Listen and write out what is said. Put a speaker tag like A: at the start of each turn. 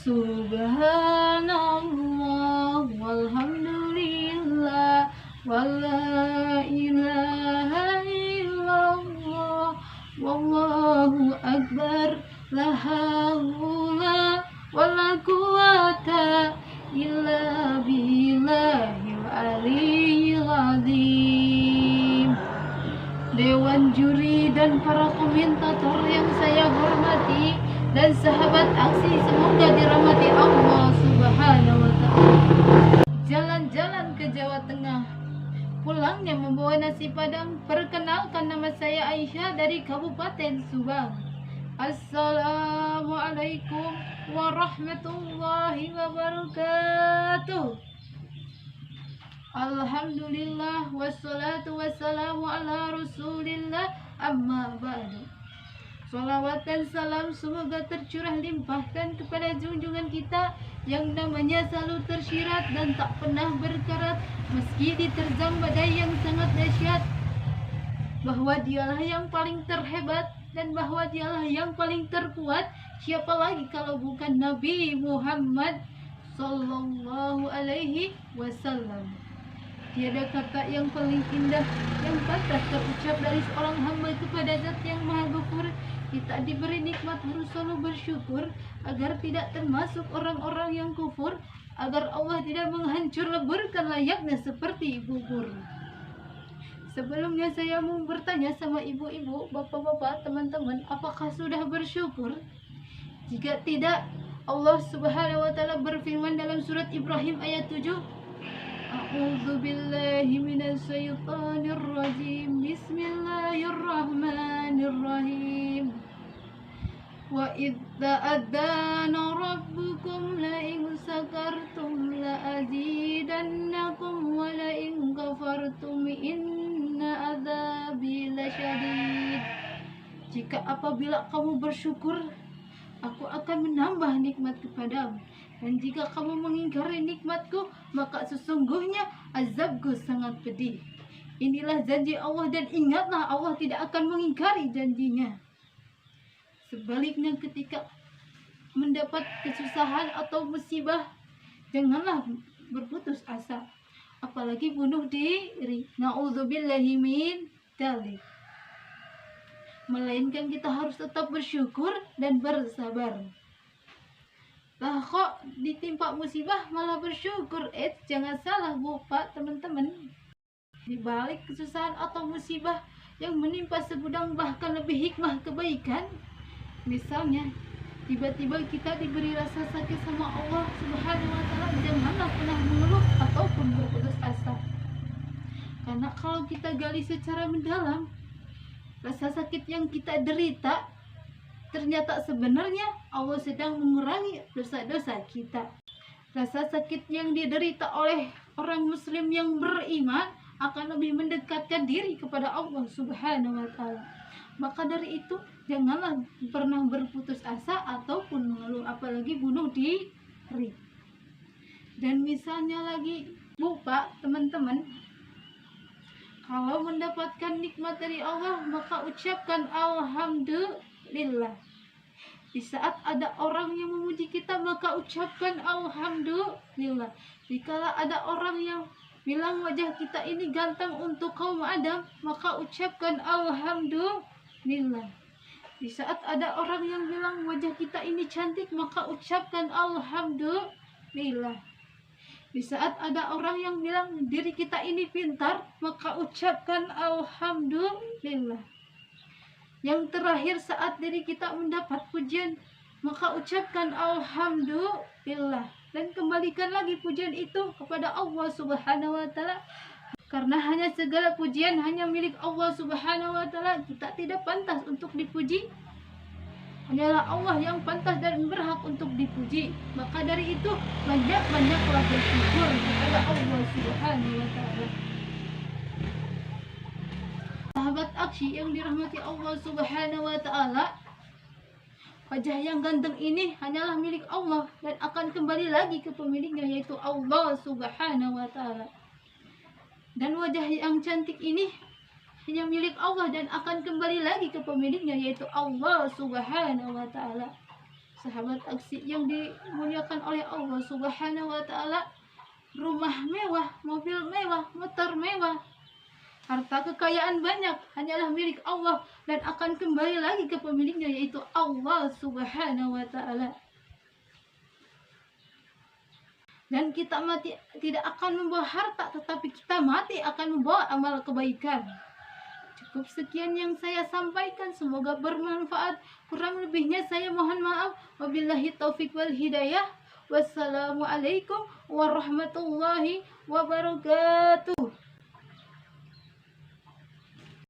A: Subhanallah walhamdulillah wala ilaha illallah wallahu akbar. La haula wala quwata illa billahil aliyyil azim. Dewan juri dan para komentator yang saya hormati dan sahabat aksi, semoga dirahmati Allah Subhanahu wa ta'ala. Jalan-jalan ke Jawa Tengah, pulangnya membawa nasi Padang. Perkenalkan, nama saya Aisyah dari Kabupaten Subang. Assalamualaikum warahmatullahi wabarakatuh. Alhamdulillah wassalatu wassalamu ala rasulillah, amma ba'du. Salawat dan salam semoga tercurah limpahkan kepada junjungan kita yang namanya selalu tersirat dan tak pernah berkarat meski diterjang badai yang sangat dahsyat, bahwa dialah yang paling terhebat dan bahwa dialah yang paling terkuat. Siapa lagi kalau bukan Nabi Muhammad sallallahu alaihi wasallam. Tiada kata yang paling indah yang pantas terucap dari seorang hamba kepada Zat yang Maha Ghafur. Kita diberi nikmat harus selalu bersyukur agar tidak termasuk orang-orang yang kufur, agar Allah tidak menghancur leburkan layaknya seperti bubur. Sebelumnya saya mau bertanya sama ibu-ibu, bapak-bapak, teman-teman, apakah sudah bersyukur? Jika tidak, Allah Subhanahu wa ta'ala berfirman dalam surat Ibrahim ayat 7, A'udzu billahi minasyaitonir rajim. Bismillahirrahmanirrahim. Wa idza adzana rabbukum la in sakartum la azidannakum wa la in kafartum inna adzabi lasyadid. Jika apabila kamu bersyukur, aku akan menambah nikmat kepadamu. Dan jika kamu mengingkari nikmatku, maka sesungguhnya azabku sangat pedih. Inilah janji Allah, dan ingatlah Allah tidak akan mengingkari janjinya. Sebaliknya, ketika mendapat kesusahan atau musibah, janganlah berputus asa, apalagi bunuh diri. Na'udzubillahi min dzalik. Melainkan kita harus tetap bersyukur dan bersabar. Lah kok ditimpa musibah malah bersyukur? Jangan salah bu, pak, teman-teman. Di balik kesusahan atau musibah yang menimpa segudang bahkan lebih hikmah kebaikan. Misalnya, tiba-tiba kita diberi rasa sakit sama Allah Subhanahu wa ta'ala, janganlah pernah mengeluh ataupun berputus asa. Karena kalau kita gali secara mendalam, rasa sakit yang kita derita ternyata sebenarnya Allah sedang mengurangi dosa-dosa kita. Rasa sakit yang diderita oleh orang muslim yang beriman akan lebih mendekatkan diri kepada Allah Subhanahu wa ta'ala. Maka dari itu, janganlah pernah berputus asa ataupun mengeluh, apalagi bunuh diri. Dan misalnya lagi, bu, pak, teman-teman, kalau mendapatkan nikmat dari Allah, maka ucapkan alhamdulillah. Di saat ada orang yang memuji kita, maka ucapkan alhamdulillah. Jikalau ada orang yang bilang wajah kita ini ganteng untuk kaum Adam, maka ucapkan alhamdulillah. Di saat ada orang yang bilang wajah kita ini cantik, maka ucapkan alhamdulillah. Di saat ada orang yang bilang diri kita ini pintar, maka ucapkan alhamdulillah. Yang terakhir, saat diri kita mendapat pujian, maka ucapkan alhamdulillah. Dan kembalikan lagi pujian itu kepada Allah Subhanahu wa ta'ala. Karena hanya segala pujian hanya milik Allah Subhanahu wa ta'ala. Kita tidak pantas untuk dipuji. Hanyalah Allah yang pantas dan berhak untuk dipuji. Maka dari itu, banyak-banyaklah bersyukur kepada Allah Subhanahu wa ta'ala. Sahabat aksi yang dirahmati Allah Subhanahu wa ta'ala, wajah yang ganteng ini hanyalah milik Allah dan akan kembali lagi ke pemiliknya, yaitu Allah Subhanahu wa ta'ala. Dan wajah yang cantik ini hanya milik Allah dan akan kembali lagi ke pemiliknya, yaitu Allah Subhanahu wa ta'ala. Sahabat aksi yang dimuliakan oleh Allah Subhanahu wa taala, rumah mewah, mobil mewah, motor mewah, harta kekayaan banyak hanyalah milik Allah dan akan kembali lagi ke pemiliknya, yaitu Allah Subhanahu wa taala. Dan kita mati tidak akan membawa harta, tetapi kita mati akan membawa amal kebaikan. Cukup sekian yang saya sampaikan, semoga bermanfaat. Kurang lebihnya saya mohon maaf. Wabillahi taufik wal hidayah. Wassalamualaikum warahmatullahi wabarakatuh.